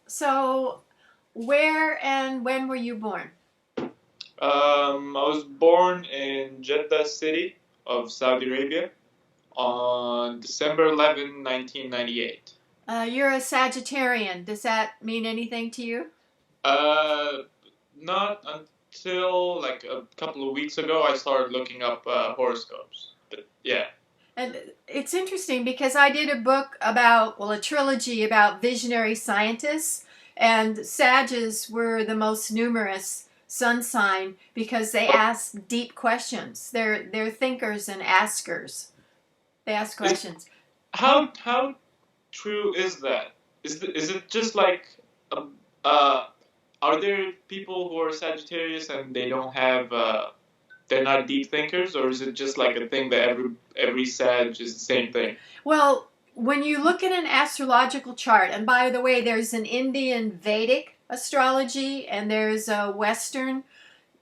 So where and when were you born? I was born in Jeddah city of Saudi Arabia on December 11, 1998. You're a Sagittarian. Does that mean anything to you? Uh, Not until like a couple of weeks ago I started looking up horoscopes. But yeah. And it's interesting because I did a book about, well, a trilogy about visionary scientists, and Sages were the most numerous sun sign because they ask deep questions. They're thinkers and askers. They ask Is questions. how true is that? Is it just like a, uh are there people who are Sagittarius and they don't have they're not deep thinkers, or is it just like a thing that every Sag is the same thing? Well, when you look at an astrological chart, and by the way, there's an Indian Vedic astrology and there's a Western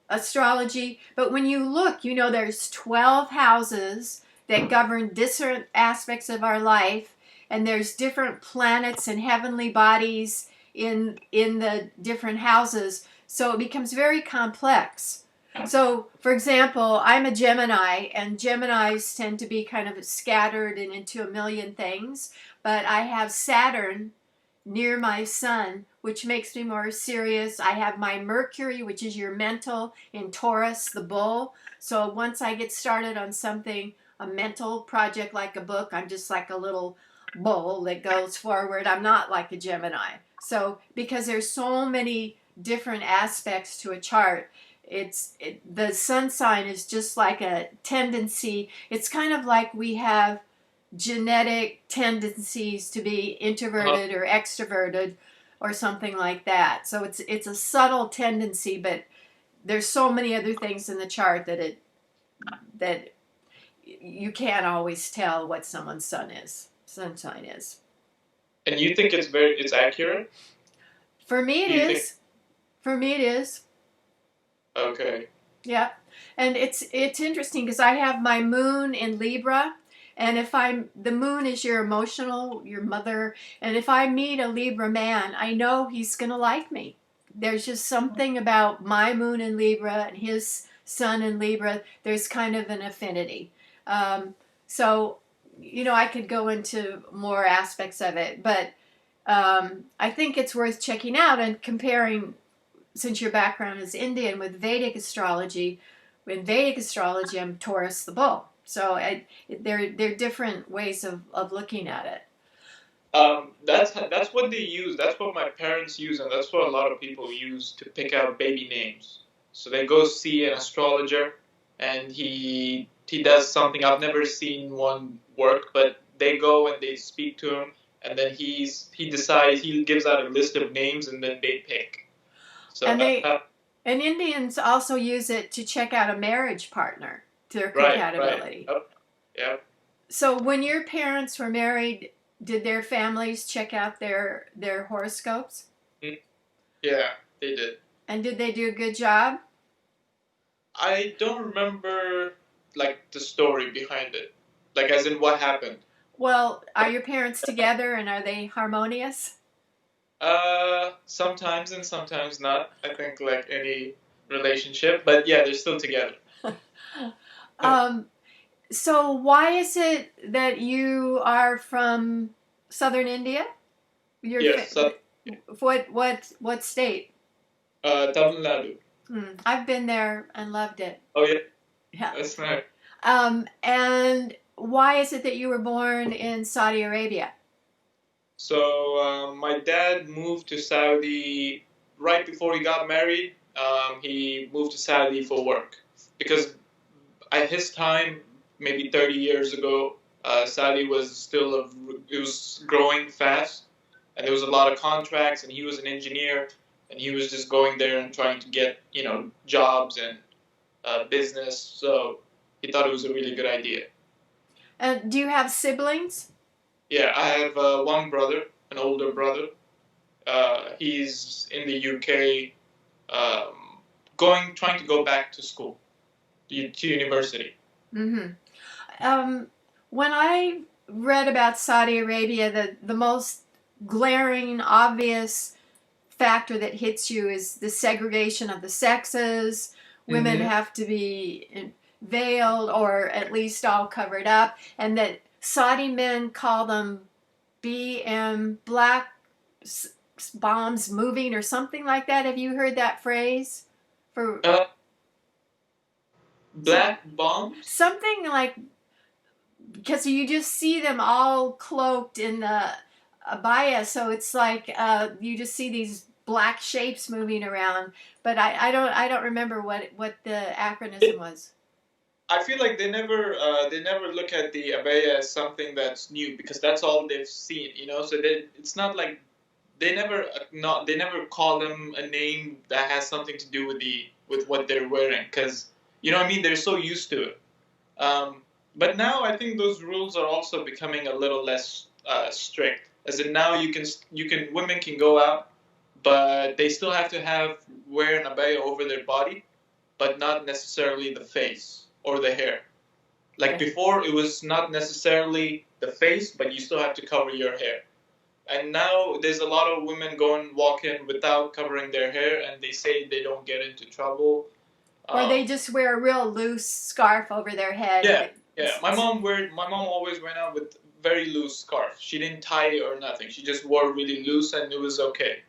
astrology, but when you look, there's 12 houses that govern different aspects of our life, and there's different planets and heavenly bodies in the different houses, so it becomes very complex. So, for example, I'm a Gemini, and Geminis tend to be kind of scattered and into a million things, but I have Saturn near my sun, which makes me more serious. I have my Mercury, which is your mental, in Taurus, the bull. So once I get started on something, a mental project like a book, I'm just like a little bull that goes forward. I'm not like a Gemini. So because there's so many different aspects to a chart, the sun sign is just like a tendency. It's kind of like we have genetic tendencies to be Uh, introverted or extroverted or something like that. So it's a subtle tendency, but there's so many other things in the chart that you can't always tell what someone's sun sign is. and you think it's accurate? For me it Do you think is. For me it is. okay? Yeah. And it's interesting because I have my moon in Libra, and if I'm the moon is your emotional, your mother, and if I meet a Libra man, I know he's going to like me. There's just something about my moon in Libra and his sun in Libra. There's kind of an affinity. Um, so, I could go into more aspects of it, but I think it's worth checking out and comparing, since your background is Indian, with Vedic astrology. In Vedic astrology, I'm Taurus the bull. So they're different ways of looking at it. That's what they use. That's what my parents use, and that's what a lot of people use to pick out baby names. So they go see an astrologer, and he does something. I've never seen one work, but they go and they speak to him, and then he decides he gives out a list of names, and then they pick. So And that, they that and Indians also use it to check out a marriage partner, their right, compatibility. yep, yep. So when your parents were married, did their families check out their horoscopes? Mm, yeah, they did. And did they do a good job? I don't remember like the story behind it, like as in what happened. Well, are your parents together and are they harmonious? Sometimes and sometimes not. I think like any relationship, but yeah, they're still together. um, so why is it that you are from southern India? Your Yes, so, what state? Tamil Nadu. I've been there and loved it. Oh yeah, Yeah. that's nice. And why is it that you were born in Saudi Arabia? So my dad moved to Saudi right before he got married. He moved to Saudi for work because at his time, maybe 30 years ago, Saudi was still it was growing fast, and there was a lot of contracts, and he was an engineer, and he was just going there and trying to get jobs and business. So he thought it was a really good idea. And do you have siblings? Yeah, I have one brother, an older brother. He's in the UK, trying to go back to school, to university. Mm-hmm. Um, when I read about Saudi Arabia, the most glaring, obvious factor that hits you is the segregation of the sexes. Women Mm-hmm. have to be veiled or at least all covered up, and that Saudi men call them BM, black bombs moving or something like that. Have you heard that phrase? For Uh, some, Black bombs. something like, because you just see them all cloaked in the abaya, so it's like you just see these black shapes moving around. But I don't remember what the acronym was. I feel like they never look at the abaya as something that's new because that's all they've seen, you know. So it's not like they never call them a name that has something to do with the with what they're wearing because you know what I mean. They're so used to it. Um, but now I think those rules are also becoming a little less strict. As in now you can women can go out, but they still have to have wear an abaya over their body, but not necessarily the face or the hair. Like Okay. before, it was not necessarily the face, but you still have to cover your hair. And now there's a lot of women going walk in without covering their hair, and they say they don't get into trouble. Or they Um, just wear a real loose scarf over their head. yeah, yeah. My mom always went out with very loose scarf. She didn't tie it or nothing. She just wore really loose, and it was okay.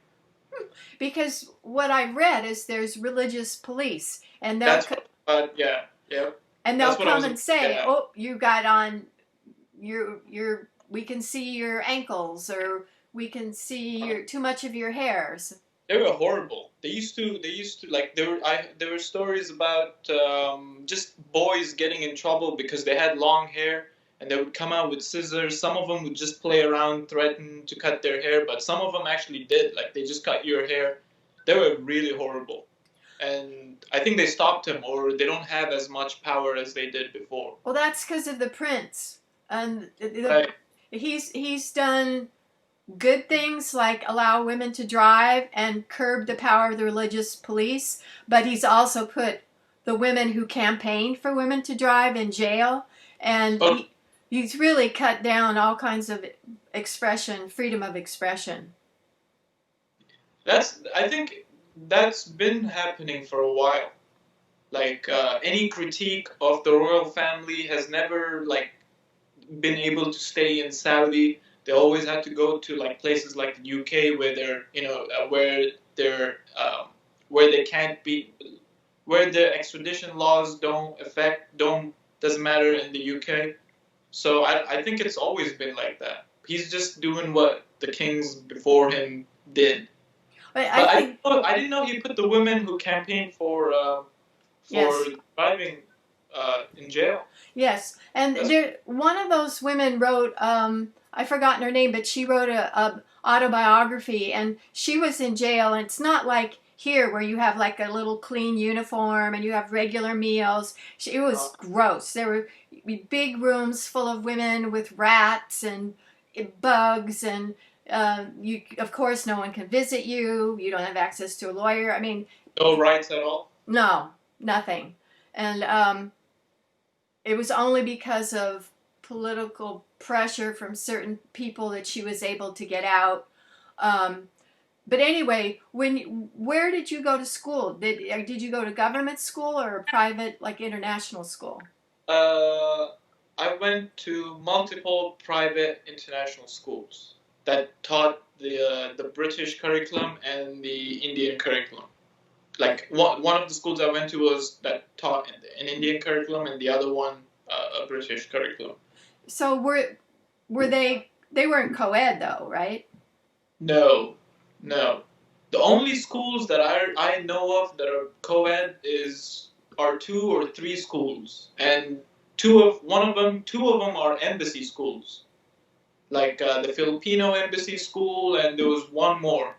Because what I read is there's religious police, and That's what. Yeah, yeah. they'll That's what I come was and about to get say, at. "Oh, you got on your we can see your ankles, or we can see your too much of your hairs." They were horrible. They used to like there were stories about just boys getting in trouble because they had long hair and they would come out with scissors. Some of them would just play around, threaten to cut their hair, but some of them actually did. Like they just cut your hair. They were really horrible, and I think they stopped him, or they don't have as much power as they did before. Well, that's because of the prince, and Right. he's done good things like allow women to drive and curb the power of the religious police, but he's also put the women who campaigned for women to drive in jail, and Oh, he's really cut down all kinds of expression, freedom of expression. I think that's been happening for a while. Like any critique of the royal family has never like been able to stay in Saudi. They always had to go to like places like the UK where they're where they can't be where the extradition laws don't doesn't matter in the UK. So I think it's always been like that. He's just doing what the kings before him did. But I But think I didn't know he put the women who campaigned for yes, driving in jail. yes, and That's there one of those women wrote. I've forgotten her name, but she wrote a autobiography, and she was in jail. And it's not like here where you have like a little clean uniform and you have regular meals. It was gross. There were big rooms full of women with rats and bugs, and you of course no one can visit you. You don't have access to a lawyer. I mean, no rights at all. no, nothing. And it was only because of political pressure from certain people that she was able to get out. Um, but anyway, where did you go to school? Did you go to government school or a private, like international school? Uh, I went to multiple private international schools that taught the British curriculum and the Indian curriculum. Like one of the schools I went to was that taught an Indian curriculum, and the other one a British curriculum. So were they weren't co-ed though, right? No, no. The only schools that I know of that are co-ed are two or three schools, and two of them are embassy schools, like the Filipino embassy school, and there was one more.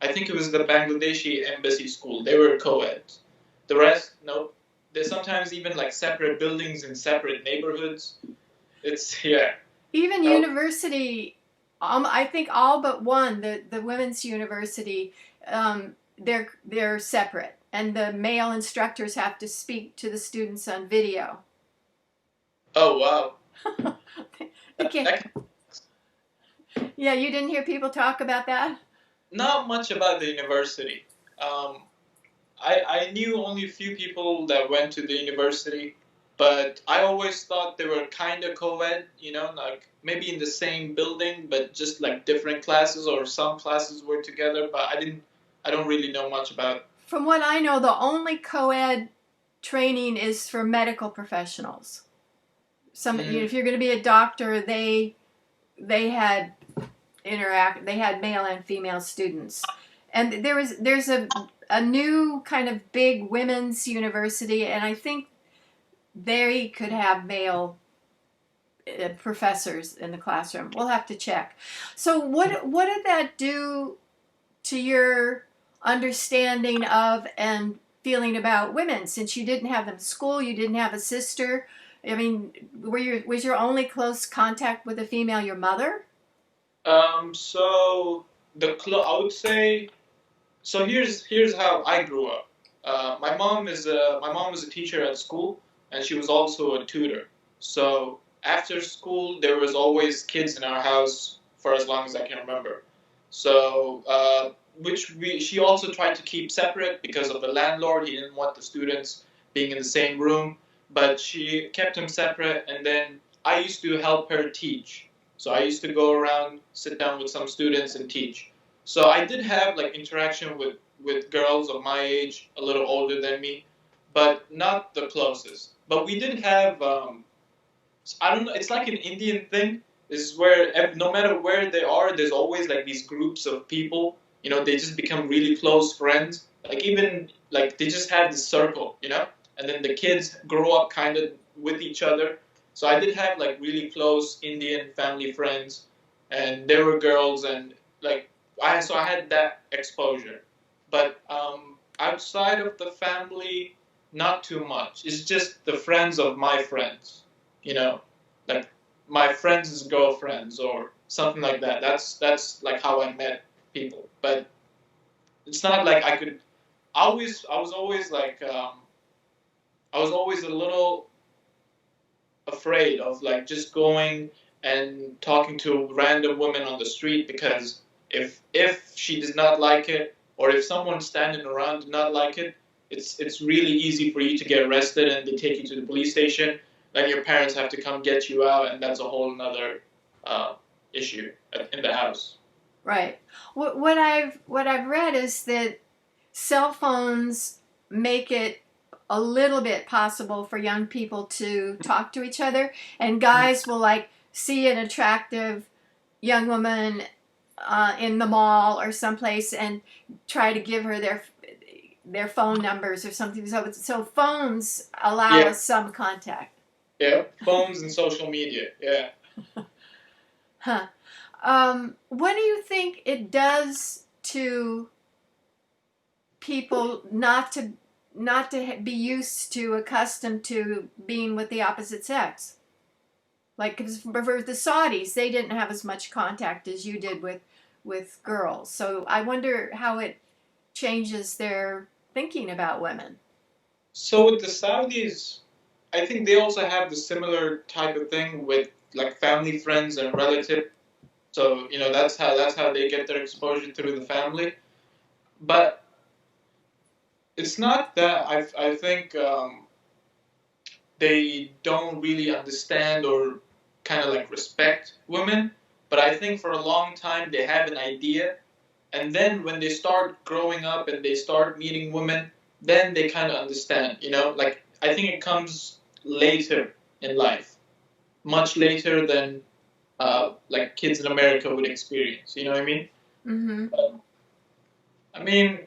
I think it was the Bangladeshi embassy school. They were co-ed. The rest, nope. There's sometimes even like separate buildings in separate neighborhoods. It's yeah. Even No, university, I think all but one, the women's university, they're separate, and the male instructors have to speak to the students on video. oh wow. They can't. That Yeah, you didn't hear people talk about that? Not much about the university. Um, I knew only a few people that went to the university, but I always thought they were kind of co-ed, like maybe in the same building, but just like different classes, or some classes were together. But I don't really know much about. From what I know, the only co-ed training is for medical professionals. If you're going to be a doctor, they had they had male and female students, and there's a new kind of big women's university, and I think they could have male professors in the classroom. We'll have to check. So what did that do to your understanding of and feeling about women, since you didn't have them in school, you didn't have a sister? I mean, was your only close contact with a female your mother? So I would say, so here's how I grew up. My mom was a teacher at school, and she was also a tutor. So after school, there was always kids in our house for as long as I can remember. So she also tried to keep separate because of the landlord. He didn't want the students being in the same room, but she kept them separate. And then I used to help her teach. So I used to go around, sit down with some students and teach. So I did have like interaction with girls of my age, a little older than me, but not the closest. But we did have, I don't know, it's like an Indian thing. This is where no matter where they are, there's always like these groups of people. They just become really close friends. Like even like they just have this circle, and then the kids grow up kind of with each other. So I did have like really close Indian family friends, and there were girls, and like I had that exposure. But outside of the family, not too much. It's just the friends of my friends, like my friends' girlfriends or something like that. That's like how I met people. But it's not like I could. I was always like I was always a little afraid of like just going and talking to a random woman on the street, because if she does not like it, or if someone standing around does not like it, it's really easy for you to get arrested and they take you to the police station. Then your parents have to come get you out, and that's a whole nother issue in the house. Right. What I've read is that cell phones make it a little bit possible for young people to talk to each other, and guys will like see an attractive young woman in the mall or someplace and try to give her their phone numbers or something. So phones allow Yeah, us some contact. yeah. Phones and social media. Yeah. Huh. What do you think it does to people not to be used to, accustomed to being with the opposite sex? Like, 'cause for the Saudis, they didn't have as much contact as you did with girls. So I wonder how it changes their thinking about women. So with the Saudis, I think they also have the similar type of thing with like family, friends, and relative. So that's how they get their exposure through the family. But it's not that I think they don't really understand or kind of like respect women. But I think for a long time they have an idea, and then when they start growing up and they start meeting women, then they kind of understand. Like I think it comes later in life, much later than like kids in America would experience. You know what I mean? Mm-hmm. I mean,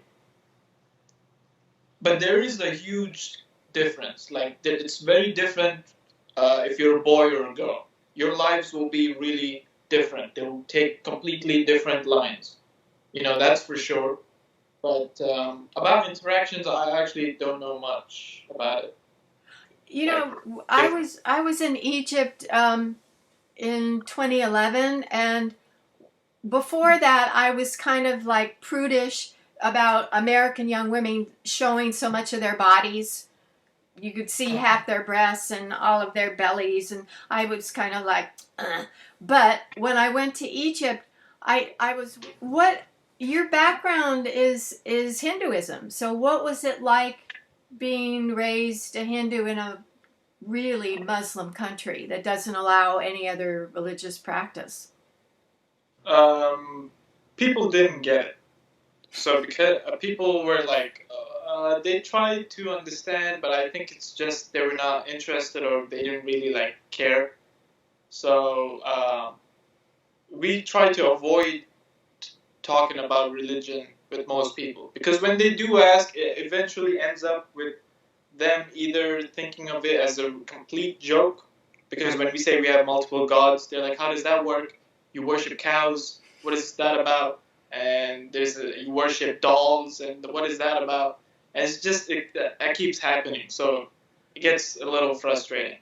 but there is a huge difference. Like it's very different if you're a boy or a girl. Your lives will be really different. They will take completely different lines. That's for sure. But about interactions, I actually don't know much about it. You Like, know, if I was in Egypt in 2011, and before that, I was kind of like prudish about American young women showing so much of their bodies, you could see half their breasts and all of their bellies, and I was kind of like, ugh. But when I went to Egypt, I was, what, your background is Hinduism. So what was it like being raised a Hindu in a really Muslim country that doesn't allow any other religious practice? People didn't get it. So because people were like, they tried to understand, but I think it's just they were not interested or they didn't really like care. So we try to avoid talking about religion with most people because when they do ask, it eventually ends up with them either thinking of it as a complete joke. Because when we say we have multiple gods, they're like, "How does that work? You worship cows. What is that about?" And you worship dolls, and what is that about? And it's just that keeps happening, so it gets a little frustrating.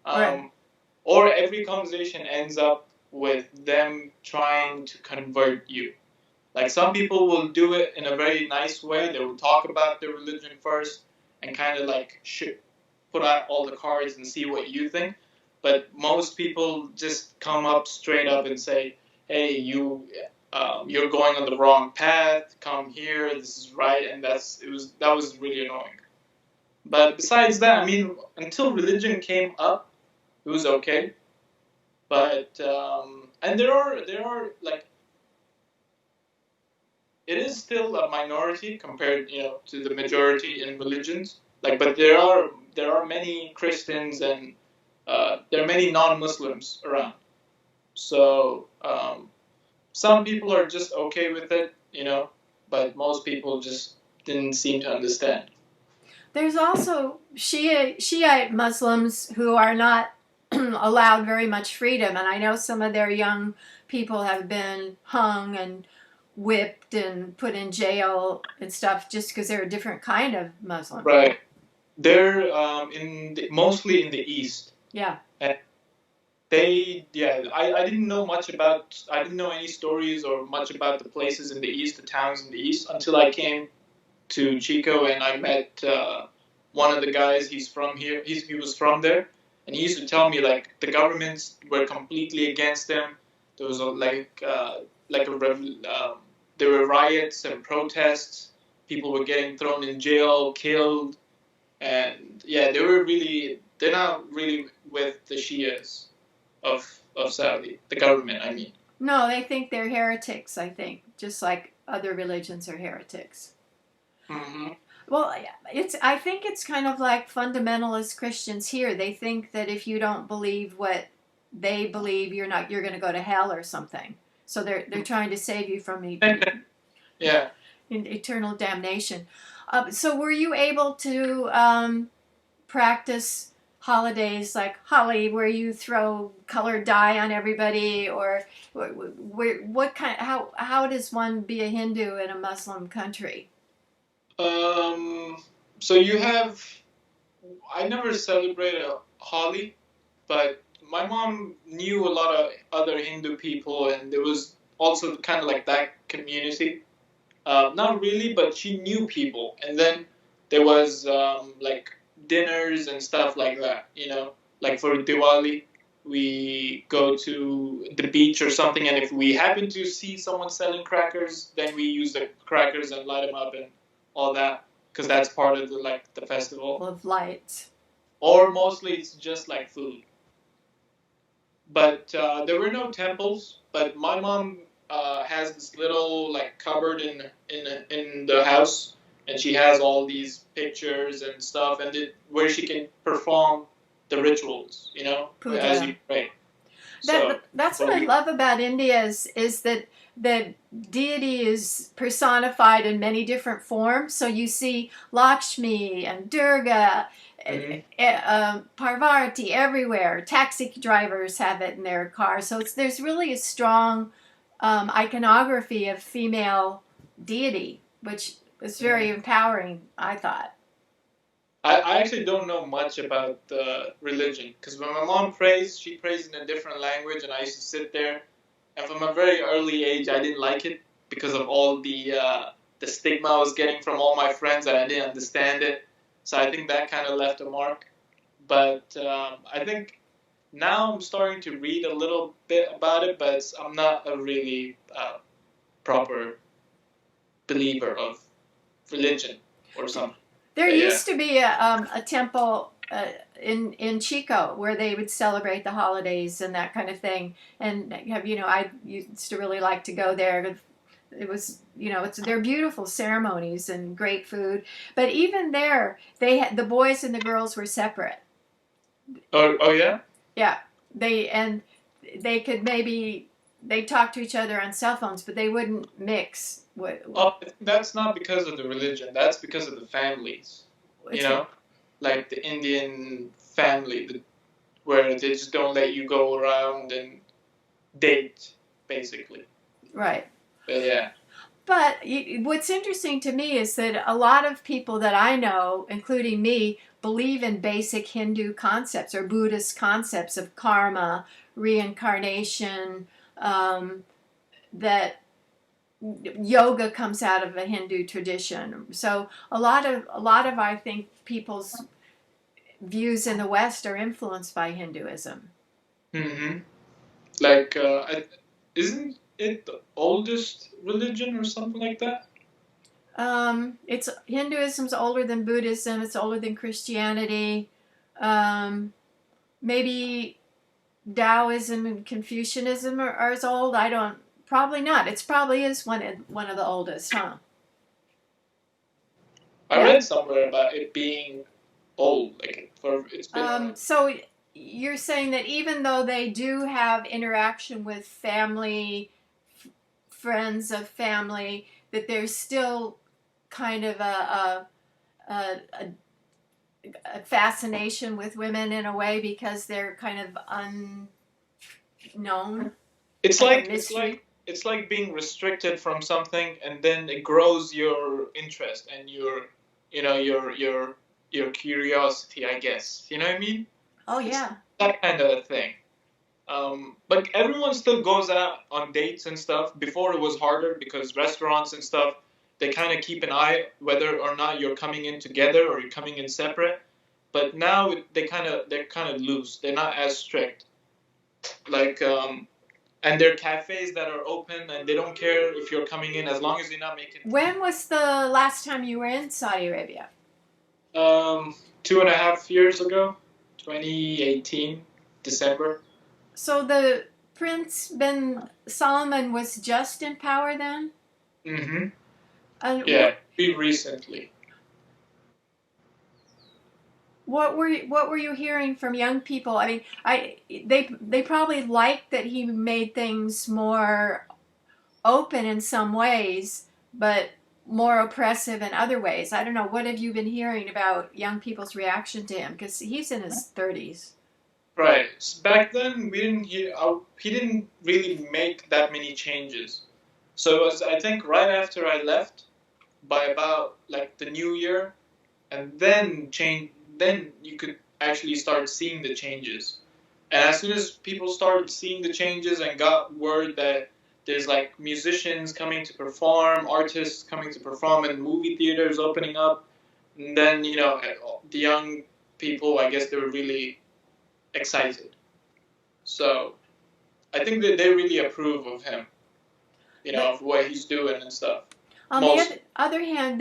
Right. Or every conversation ends up with them trying to convert you. Like some people will do it in a very nice way. They will talk about their religion first and kind of like put out all the cards and see what you think. But most people just come up straight up and say, "Hey, you're going on the wrong path. Come here. This is right." And that was really annoying. But besides that, I mean, until religion came up, it was okay. But and there are like it is still a minority compared, to the majority in religions. Like, but there are many Christians and there are many non-Muslims around. So some people are just okay with it, but most people just didn't seem to understand. There's also Shiite Muslims who are not allowed very much freedom, and I know some of their young people have been hung and whipped and put in jail and stuff just because they're a different kind of Muslim. Right. They're mostly in the East. Yeah. And I didn't know I didn't know any stories or much about the places in the East, the towns in the East, until I came to Chico and I met one of the guys. He's from here. He was from there, and he used to tell me like the governments were completely against them. There was there were riots and protests. People were getting thrown in jail, killed, and yeah, they're not really with the Shias of Saudi, the government, I mean. No, they think they're heretics, I think, just like other religions are heretics. Mm-hmm. Well, I think it's kind of like fundamentalist Christians here. They think that if you don't believe what they believe, you're going to go to hell or something. So they're trying to save you from Yeah. eternal damnation. So were you able to practice holidays like Holi, where you throw colored dye on everybody, or what kind? How does one be a Hindu in a Muslim country? So you have. I never celebrated Holi, but my mom knew a lot of other Hindu people, and there was also kind of like that community. Not really, but she knew people, and then there was like dinners and stuff like that. Like for Diwali, we go to the beach or something, and if we happen to see someone selling crackers, then we use the crackers and light them up and all that, because that's part of the festival. Of lights. Or mostly it's just like food. But there were no temples. But my mom has this little like cupboard in the house, and she has all these pictures and stuff, and where she can perform the rituals, Puja. as you pray. That's what I love about India is that the deity is personified in many different forms. So you see Lakshmi and Durga, Parvati everywhere. Taxi drivers have it in their cars. So there's really a strong iconography of female deity, which is very empowering, I thought. I actually don't know much about the religion, because when my mom prays, she prays in a different language, and I used to sit there. And from a very early age, I didn't like it because of all the stigma I was getting from all my friends, and I didn't understand it. So I think that kind of left a mark. But I think now I'm starting to read a little bit about it, but I'm not a really proper believer of religion or something. There But yeah. used to be a temple in Chico where they would celebrate the holidays and that kind of thing. And I used to really like to go there. It was, they're beautiful ceremonies and great food. But even there, the boys and the girls were separate. Oh yeah. Yeah, they could maybe they talk to each other on cell phones, but they wouldn't mix. Oh, that's not because of the religion. That's because of the families. You know, like the Indian family, where they just don't let you go around and date, basically. Right. But yeah. But what's interesting to me is that a lot of people that I know, including me, believe in basic Hindu concepts or Buddhist concepts of karma, reincarnation, that yoga comes out of a Hindu tradition. So a lot of I think people's views in the West are influenced by Hinduism. Mm-hmm. Like, isn't it the oldest religion or something like that? It's Hinduism's older than Buddhism. It's older than Christianity. Um, Maybe Taoism and Confucianism are as old. I don't. Probably not. It's probably is one of the oldest, huh? I read somewhere about it being old, like it's been. So you're saying that even though they do have interaction with family, friends of family, that there's still kind of a, a fascination with women in a way because they're kind of unknown. It's like it's like being restricted from something, and then it grows your interest and your curiosity, I guess. You know what I mean? Oh yeah. It's that kind of thing. But everyone still goes out on dates and stuff. Before it was harder because restaurants and stuff, they kind of keep an eye whether or not you're coming in together or you're coming in separate. But now they're kind of loose. They're not as strict. Like and there are cafes that are open and they don't care if you're coming in as long as you're not making. When was the last time you were in Saudi Arabia? 2.5 years ago, 2018, December. So the Prince bin Salman was just in power then? Mm-hmm. And yeah, pretty recently. What were you hearing from young people? I mean, they probably liked that he made things more open in some ways, but more oppressive in other ways. I don't know. What have you been hearing about young people's reaction to him? Because he's in his 30s. Right. Back then, we didn't hear. He didn't really make that many changes. So it was, I think, right after I left, by about like the new year, and then change. Then you could actually start seeing the changes. And as soon as people started seeing the changes and got word that there's like musicians coming to perform, artists coming to perform, and movie theaters opening up, and then the young people, I guess they were really excited. So I think that they really approve of him, of what he's doing and stuff. On the other hand,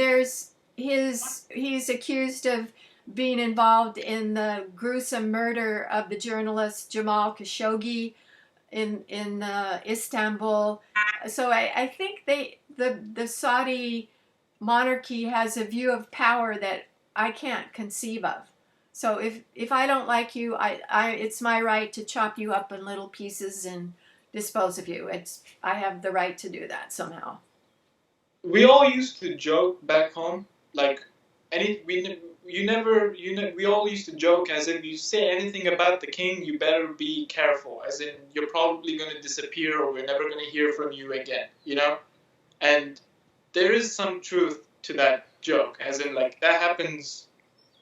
he's accused of being involved in the gruesome murder of the journalist Jamal Khashoggi in Istanbul. So I think the Saudi monarchy has a view of power that I can't conceive of. So if I don't like you, it's my right to chop you up in little pieces and dispose of you. I have the right to do that somehow. We all used to joke back home, like we all used to joke as if you say anything about the king, you better be careful, as in you're probably going to disappear or we're never going to hear from you again, And there is some truth to that joke, as in like that happens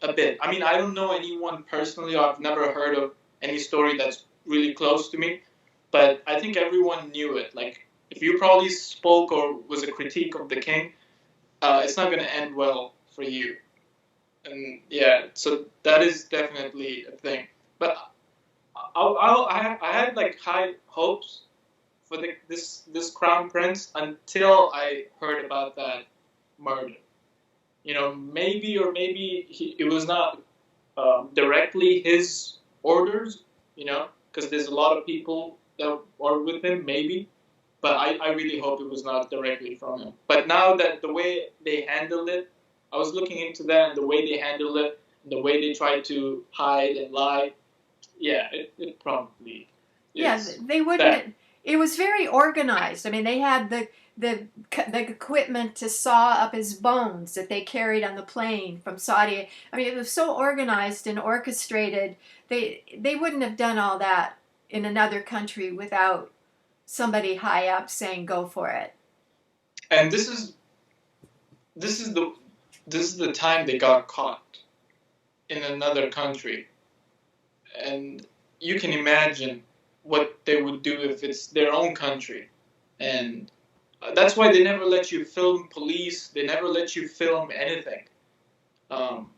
a bit. I mean, I don't know anyone personally. I've never heard of any story that's really close to me, but I think everyone knew it. Like, if you probably spoke or was a critique of the king, it's not going to end well for you. And yeah, so that is definitely a thing. But I had like high hopes for this crown prince until I heard about that murder. You know, maybe it was not directly his orders. You know, because there's a lot of people that are with him, maybe. But I really hope it was not directly from him. But now that the way they handled it, I was looking into that and the way they handled it, and the way they tried to hide and lie, yeah, it probably Yeah, is they that. wouldn't. It was very organized. I mean, they had the equipment to saw up his bones that they carried on the plane from Saudi. I mean, it was so organized and orchestrated. They wouldn't have done all that in another country without somebody high up saying go for it. And this is the this is the time they got caught in another country, and you can imagine what they would do if it's their own country. And that's why they never let you film police. They never let you film anything. Um,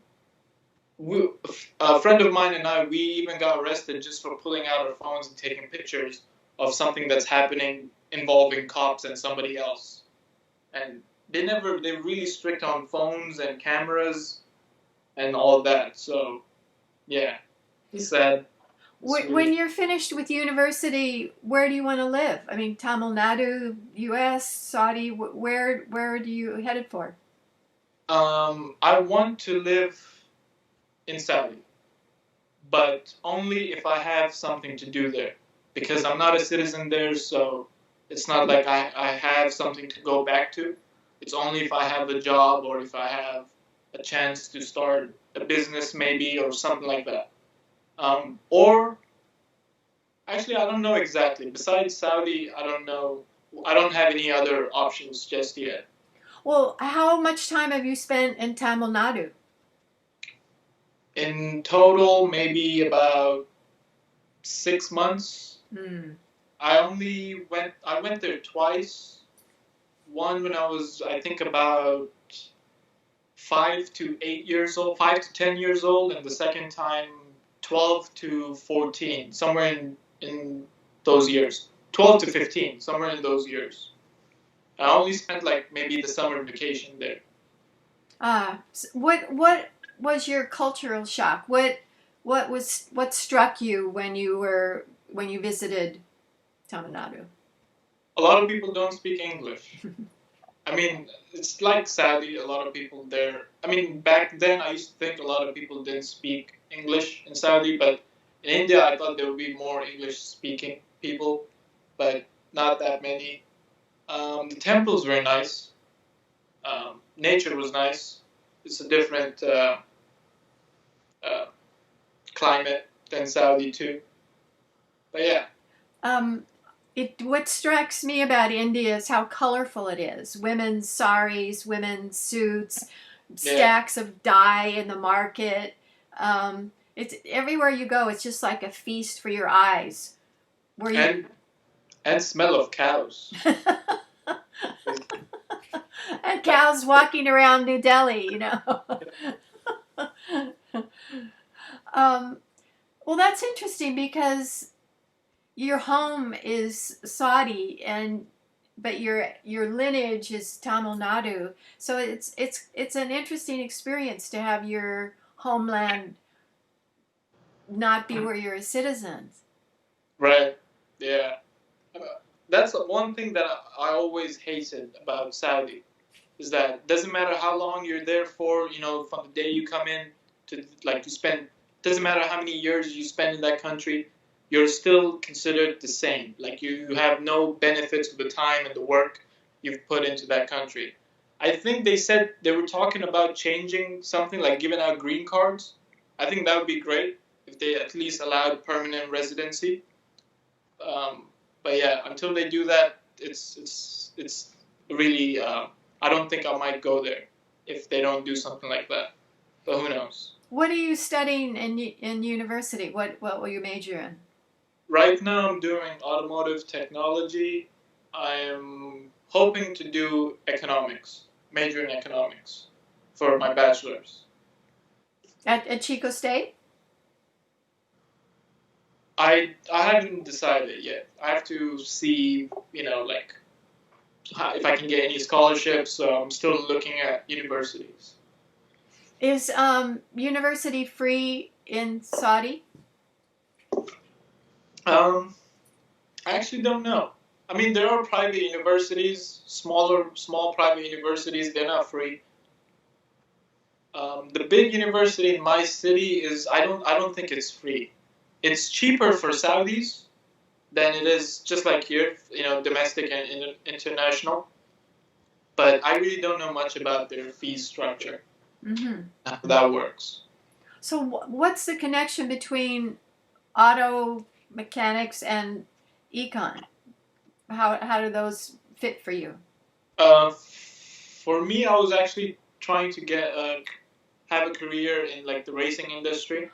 a friend of mine and I, we even got arrested just for pulling out our phones and taking pictures of something that's happening involving cops and somebody else. And they're really strict on phones and cameras and all of that. So yeah, it's sad. It's When really. you're finished with university, where do you want to live? I mean, Tamil Nadu, U.S., Saudi. Where do you headed for? I want to live in Saudi, but only if I have something to do there, because I'm not a citizen there, so it's not like I have something to go back to. It's only if I have a job or if I have a chance to start a business maybe or something like that. Or actually, I don't know exactly. Besides Saudi, I don't know. I don't have any other options just yet. Well, how much time have you spent in Tamil Nadu? In total, maybe about 6 months. Hmm. I went there twice. One when I was, I think, about 5 to 8 years old, 5 to 10 years old, and the second time 12 to 14, somewhere in those years. 12 to 15, somewhere in those years. I only spent like maybe the summer vacation there. What was your cultural shock? What struck you when you visited Tamil Nadu? A lot of people don't speak English. I mean, it's like Saudi, a lot of people there. I mean, back then I used to think a lot of people didn't speak English in Saudi, but in India I thought there would be more English speaking people, but not that many. The temples were nice. Nature was nice. It's a different uh, climate than Saudi too. But yeah, Um, what strikes me about India is how colorful it is. Women's saris, women's suits, yeah, stacks of dye in the market. It's everywhere you go. It's just like a feast for your eyes. Where you and smell of cows. and cows walking around New Delhi, you know. um, well, that's interesting because your home is Saudi and but your lineage is Tamil Nadu. So it's an interesting experience to have your homeland not be where you're a citizen. Right. Yeah. That's one thing that I always hated about Saudi is that doesn't matter how long you're there for, you know, from the day you come in to like you spend, doesn't matter how many years you spend in that country, you're still considered the same. Like you have no benefits of the time and the work you've put into that country. I think they said they were talking about changing something like giving out green cards. I think that would be great if they at least allowed permanent residency. Um, but yeah, until they do that, it's really. I don't think I might go there if they don't do something like that. But who knows? What are you studying in university? What will you major in? Right now, I'm doing automotive technology. I'm hoping to do economics, major in economics, for my bachelor's. At Chico State? I haven't decided yet. I have to see, like if I can get any scholarships. So I'm still looking at universities. Is university free in Saudi? Um, I actually don't know. I mean, there are private universities, small private universities. They're not free. The big university in my city is I don't think it's free. It's cheaper for Saudis than it is just like here, domestic and international. But I really don't know much about their fee structure. Mm-hmm. How that works. So what's the connection between auto mechanics and econ? How do those fit for you? For me, I was actually trying to have a career in like the racing industry,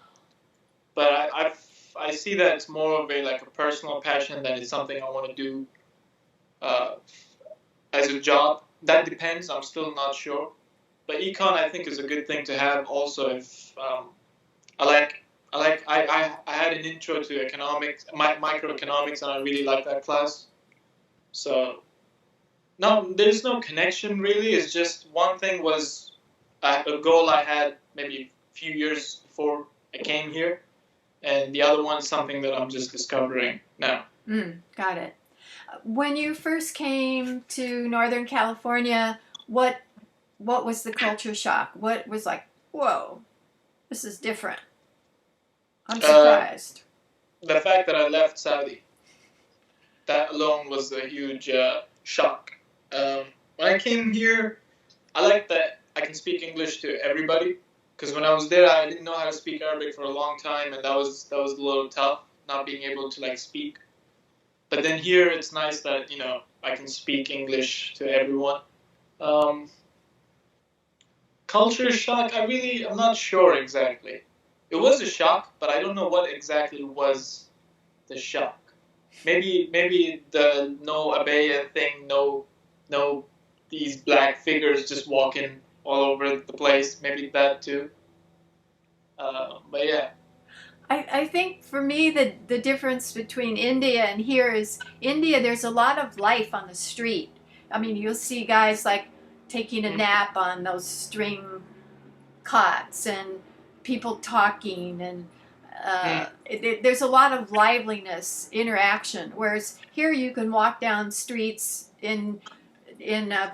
but I see that it's more of a personal passion than it's something I want to do uh, as a job. That depends. I'm still not sure. But econ, I think, is a good thing to have. Also, if I like, I had an intro to economics, microeconomics, and I really like that class. So no, there's no connection really. It's just one thing was a goal I had maybe a few years before I came here, and the other one's something that I'm just discovering now. Got it. When you first came to Northern California, what was the culture shock? What was like, whoa, this is different? I'm surprised. The fact that I left Saudi, that alone was a huge shock. When I came here, I like that I can speak English to everybody. Because when I was there, I didn't know how to speak Arabic for a long time, and that was a little tough, not being able to like speak. But then here, it's nice that I can speak English to everyone. Um, Culture shock, I'm not sure exactly. It was a shock, but I don't know what exactly was the shock. Maybe the no abaya thing, no these black figures just walking all over the place. Maybe that too. But yeah, I think for me the difference between India and here is India there's a lot of life on the street. I mean you'll see guys like taking a nap on those string cots and people talking and there's a lot of liveliness interaction, whereas here you can walk down streets in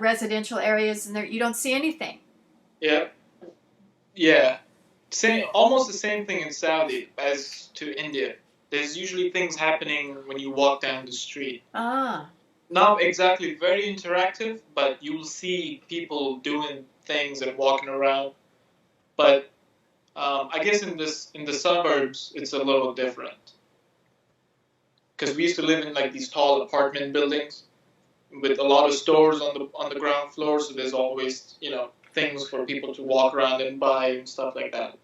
residential areas and there you don't see anything. yeah, yeah. Same, almost the same thing in Saudi as to India. There's usually things happening when you walk down the street. Ah. Not exactly very interactive, but you'll see people doing things and walking around. But I guess in the suburbs, it's a little different because we used to live in like these tall apartment buildings with a lot of stores on the ground floor. So there's always things for people to walk around and buy and stuff like that.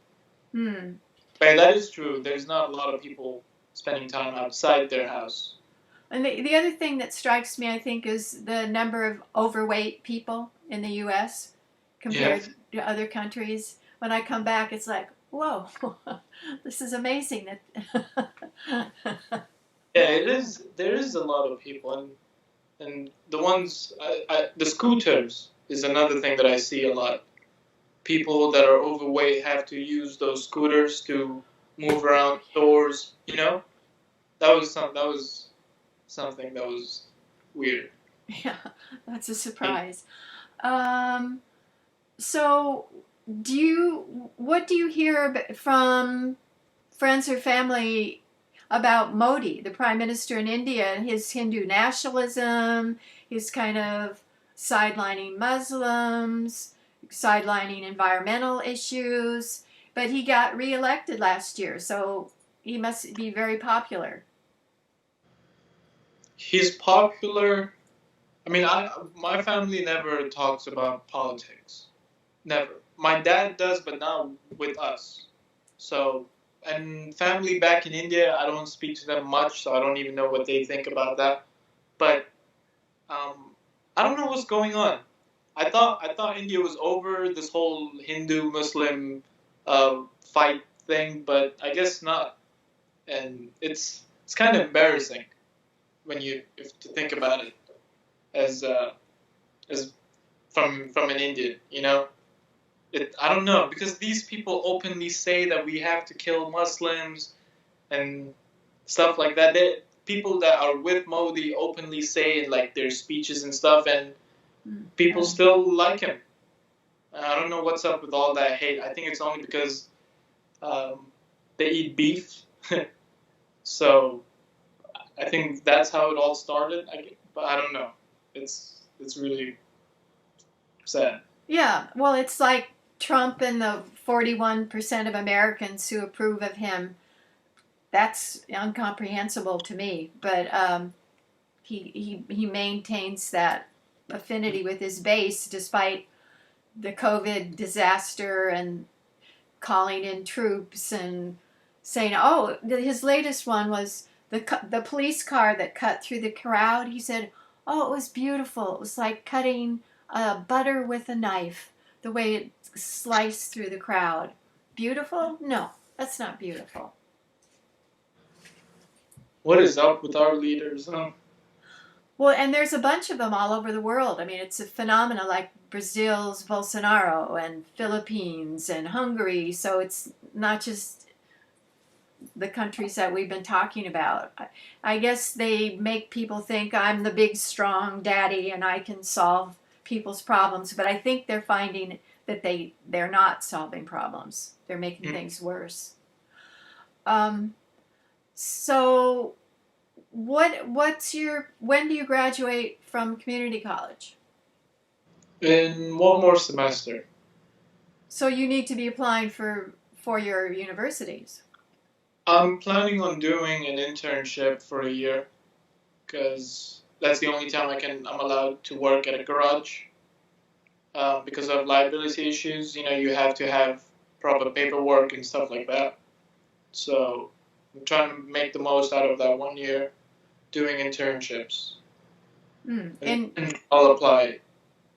But that is true. There's not a lot of people spending time outside their house. And the other thing that strikes me, I think, is the number of overweight people in the U.S. compared to other countries. When I come back, it's like, whoa, this is amazing. Yeah, it is. There is a lot of people, and the ones, the scooters is another thing that I see a lot. People that are overweight have to use those scooters to move around stores. That was something that was weird. Yeah, that's a surprise. So, what do you hear from friends or family about Modi, the Prime Minister in India, and his Hindu nationalism, his kind of sidelining Muslims, sidelining environmental issues? But he got reelected last year, so he must be very popular. He's popular. I mean, my family never talks about politics. Never. My dad does, but not with us. So, and family back in India, I don't speak to them much, so I don't even know what they think about that. But I don't know what's going on. I thought India was over this whole Hindu Muslim fight thing, but I guess not. And it's kind of embarrassing when if to think about it as as from an Indian, you know. I don't know, because these people openly say that we have to kill Muslims and stuff like that. People that are with Modi openly say in like their speeches and stuff, and people still like him. I don't know what's up with all that hate. I think it's only because they eat beef. So I think that's how it all started. But I don't know. It's really sad. Yeah, well, it's like Trump and the 41% of Americans who approve of him. That's incomprehensible to me, but he maintains that affinity with his base despite the COVID disaster and calling in troops and saying, oh, his latest one was the police car that cut through the crowd. He said, oh, it was beautiful. It was like cutting butter with a knife, the way it sliced through the crowd. Beautiful? No, that's not beautiful. What is up with our leaders? Huh? Well, and there's a bunch of them all over the world. I mean, it's a phenomenon like Brazil's Bolsonaro and Philippines and Hungary. So it's not just the countries that we've been talking about. I guess they make people think I'm the big, strong daddy and I can solve people's problems. But I think they're finding that they're not solving problems. They're making things worse. So when do you graduate from community college? In one more semester. So you need to be applying for your universities. I'm planning on doing an internship for a year because that's the only time I'm allowed to work at a garage. Because of liability issues, you know, you have to have proper paperwork and stuff like that. So I'm trying to make the most out of that 1 year doing internships. And I'll apply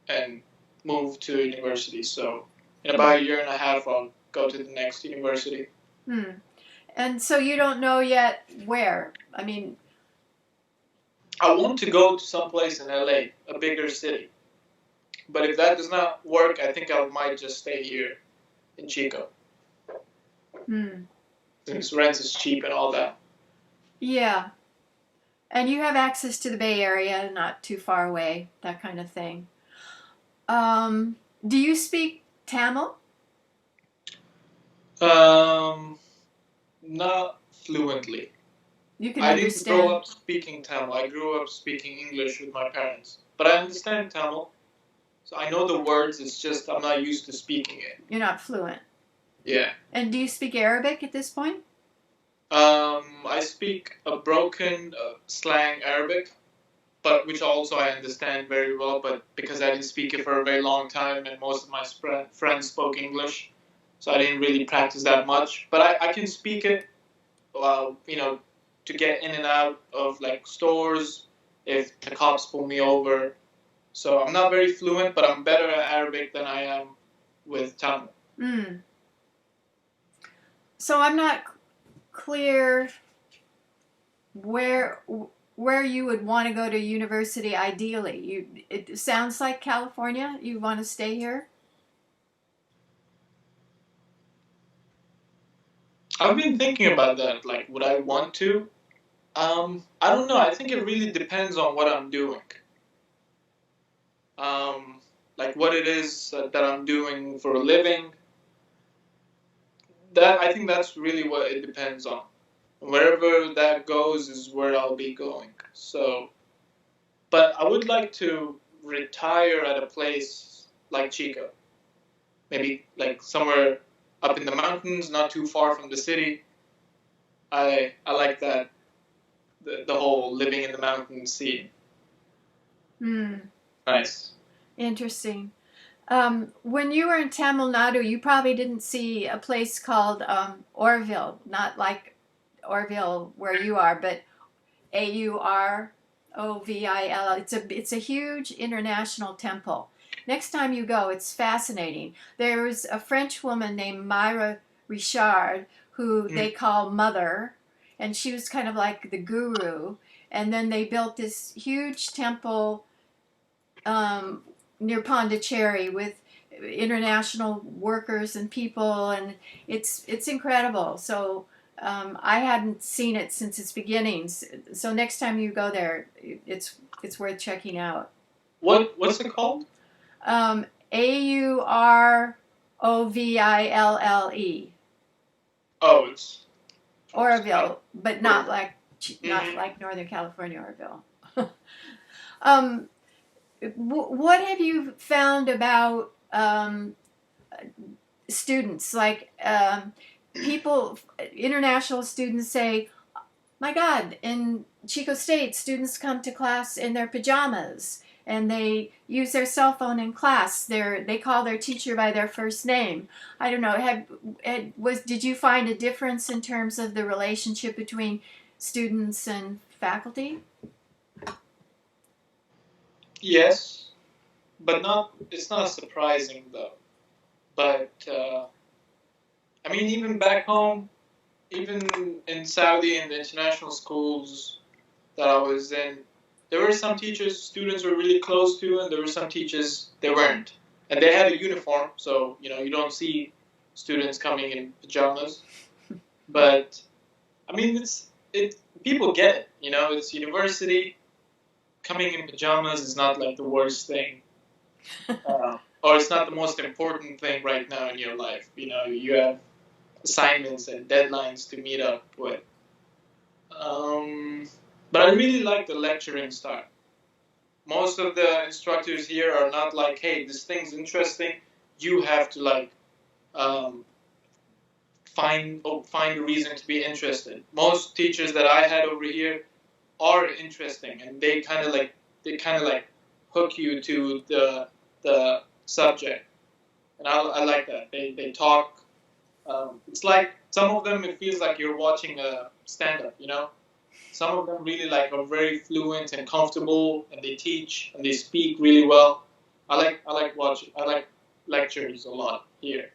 and move to university. So in about a year and a half, I'll go to the next university. And so you don't know yet where? I mean, I want to go to some place in LA, a bigger city. But if that does not work, I think I might just stay here in Chico. Since rent is cheap and all that. Yeah. And you have access to the Bay Area, not too far away, that kind of thing. Do you speak Tamil? Not fluently. You can I understand. didn't grow up speaking Tamil. I grew up speaking English with my parents. But I understand Tamil. So I know the words, it's just I'm not used to speaking it. You're not fluent. Yeah. And do you speak Arabic at this point? I speak a broken slang Arabic, but which also I understand very well, but because I didn't speak it for a very long time and most of my friends spoke English, so I didn't really practice that much. But I can speak it, you know, to get in and out of like stores if the cops pull me over. So I'm not very fluent, but I'm better at Arabic than I am with Tamil. So I'm not clear where you would want to go to university ideally. It sounds like California. You want to stay here? I've been thinking about that. Like, would I want to? I don't know. I think it really depends on what I'm doing. Like what it is that I'm doing for a living. I think that's really what it depends on. Wherever that goes is where I'll be going. So, but I would like to retire at a place like Chico. Maybe like somewhere up in the mountains, not too far from the city. I like that, the whole living in the mountains scene. Nice. Interesting. When you were in Tamil Nadu, you probably didn't see a place called Orville, not like Orville where you are, but Auroville. It's a huge international temple. Next time you go, it's fascinating. There's a French woman named Myra Richard, who they call Mother, and she was kind of like the guru. And then they built this huge temple near Pondicherry with international workers and people, and it's incredible. So I hadn't seen it since its beginnings. So next time you go there, it's worth checking out. What's it called? Auroville. Oh, it's Oroville, but not Mhm. like Northern California Oroville. um, what have you found about students? Like people, international students say, "My God, in Chico State, students come to class in their pajamas." And they use their cell phone in class. They call their teacher by their first name. I don't know. Did you find a difference in terms of the relationship between students and faculty? Yes, but not. It's not surprising though. But I mean, even back home, even in Saudi in the international schools that I was in, there were some teachers students were really close to, and there were some teachers they weren't. And they had a uniform, so you don't see students coming in pajamas. But I mean, it people get it. It's university. Coming in pajamas is not like the worst thing, or it's not the most important thing right now in your life. You have assignments and deadlines to meet up with. Um, but I really like the lecturing style. Most of the instructors here are not like, hey, this thing's interesting. You have to like um, find a reason to be interested. Most teachers that I had over here are interesting, and they kind of like hook you to the subject, and I like that. They talk. It's like some of them. It feels like you're watching a stand-up. Some of them really like are very fluent and comfortable, and they teach and they speak really well. I like lectures a lot here.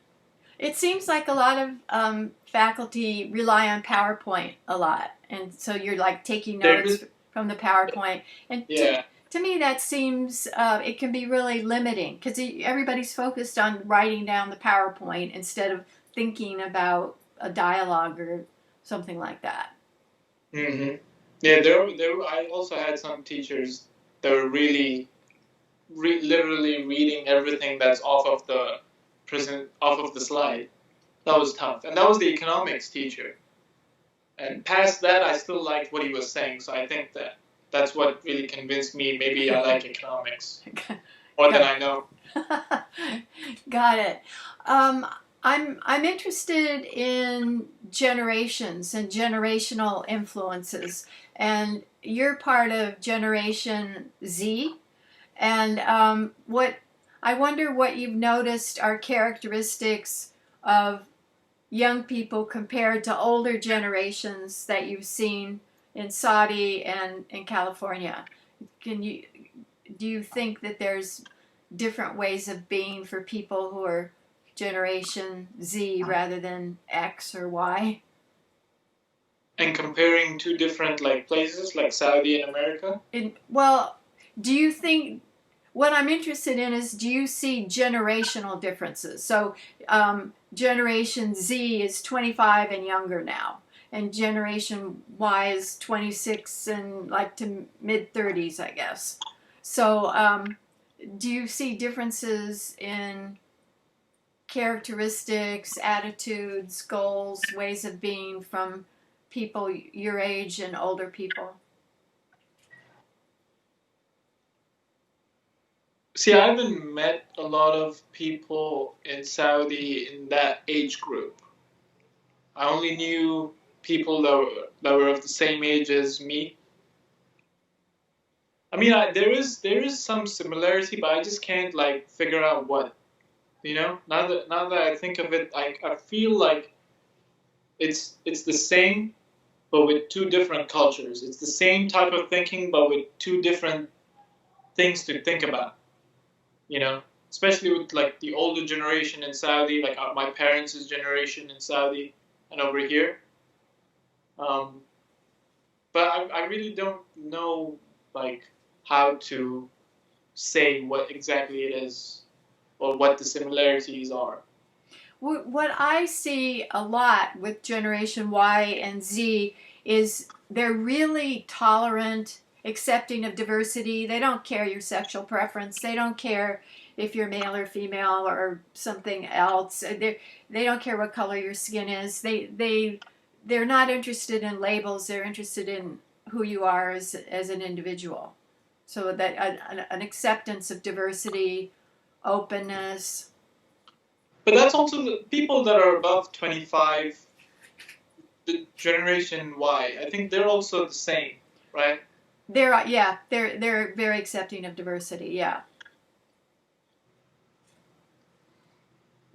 It seems like a lot of faculty rely on PowerPoint a lot, and so you're like taking There notes is from the PowerPoint. And yeah. to me, that seems it can be really limiting because everybody's focused on writing down the PowerPoint instead of thinking about a dialogue or something like that. hmm Yeah, there. I also had some teachers that were really, literally reading everything that's off of the slide. That was tough, and that was the economics teacher. And past that, I still liked what he was saying. So I think that's what really convinced me. Maybe I like economics more than Got, I know. got it. Um, I'm interested in generations and generational influences, and you're part of Generation Z. And what I wonder what you've noticed are characteristics of young people compared to older generations that you've seen in Saudi and in California. Can you Do you think that there's different ways of being for people who are Generation Z rather than X or Y? And comparing two different like places, like Saudi and America. Well, do you think what I'm interested in is do you see generational differences? So, Generation Z is 25 and younger now, and Generation Y is 26 and like to mid 30s, I guess. So, do you see differences in characteristics, attitudes, goals, ways of being from people your age and older people? See, I haven't met a lot of people in Saudi in that age group. I only knew people that were of the same age as me. I mean, there is some similarity, but I just can't like figure out what. Now that I think of it, I feel like it's the same, but with two different cultures. It's the same type of thinking, but with two different things to think about. You know. especially with like the older generation in Saudi, like my parents' generation in Saudi and over here. Um, but I really don't know like how to say what exactly it is or what the similarities are. What I see a lot with Generation Y and Z is they're really tolerant, accepting of diversity. They don't care your sexual preference. They don't care if you're male or female or something else. They don't care what color your skin is. They're not interested in labels. They're interested in who you are as an individual. So that an acceptance of diversity, openness. But that's also the people that are above 25, the Generation Y. I think they're also the same, right? They're very accepting of diversity. Yeah.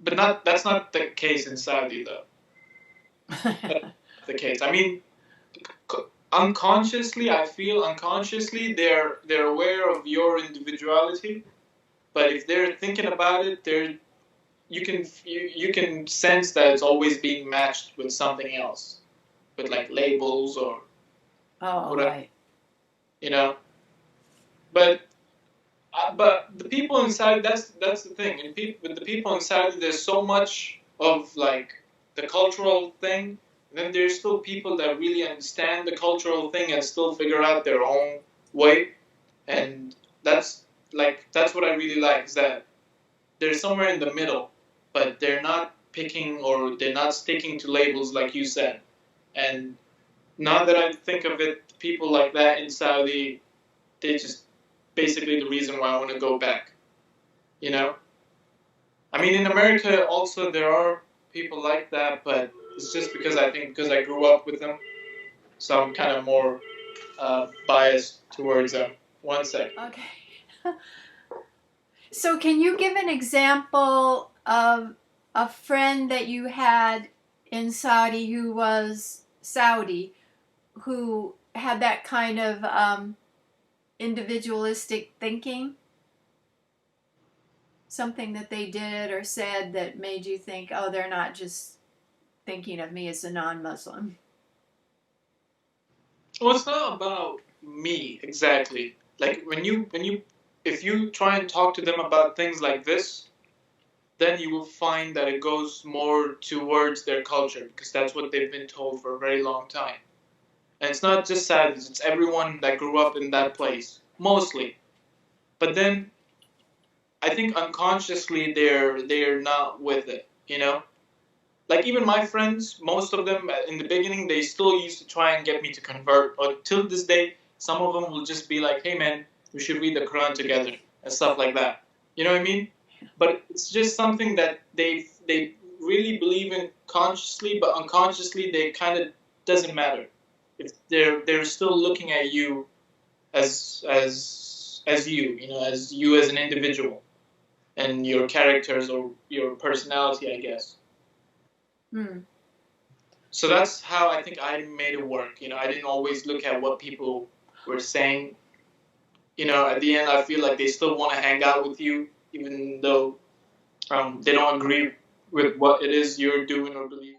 But not that's not the case in Saudi though. That's the case. I mean, unconsciously, I feel unconsciously they're aware of your individuality. But if they're thinking about it, you can sense that it's always being matched with something else, with like labels or whatever, Right. you know. But the people inside, that's the thing. And with the people inside, there's so much of like the cultural thing. And then there's still people that really understand the cultural thing and still figure out their own way. And that's what I really like is that they're somewhere in the middle, but they're not picking or they're not sticking to labels like you said. And now that I think of it, people like that in Saudi, they just basically the reason why I want to go back. You know, I mean, in America also there are people like that, but it's just because I think because I grew up with them, so I'm kind of more biased towards them. One sec. Okay. So, can you give an example of a friend that you had in Saudi who was Saudi, who had that kind of individualistic thinking? Something that they did or said that made you think, oh, they're not just thinking of me as a non Muslim? Well, it's not about me exactly. Like if you try and talk to them about things like this, then you will find that it goes more towards their culture because that's what they've been told for a very long time. And it's not just Saudis, it's everyone that grew up in that place, mostly. But then I think unconsciously they're not with it, you know? Like even my friends, most of them in the beginning, they still used to try and get me to convert. Or till this day, some of them will just be like, "Hey man, we should read the Quran together" and stuff like that. You know what I mean? But it's just something that they really believe in consciously, but unconsciously they kind of doesn't matter. If they're still looking at you as you as an individual and your characters or your personality, I guess. Hmm. So that's how I think I made it work. You know, I didn't always look at what people were saying. You know, at the end, I feel like they still want to hang out with you, even though they don't agree with what it is you're doing or believe.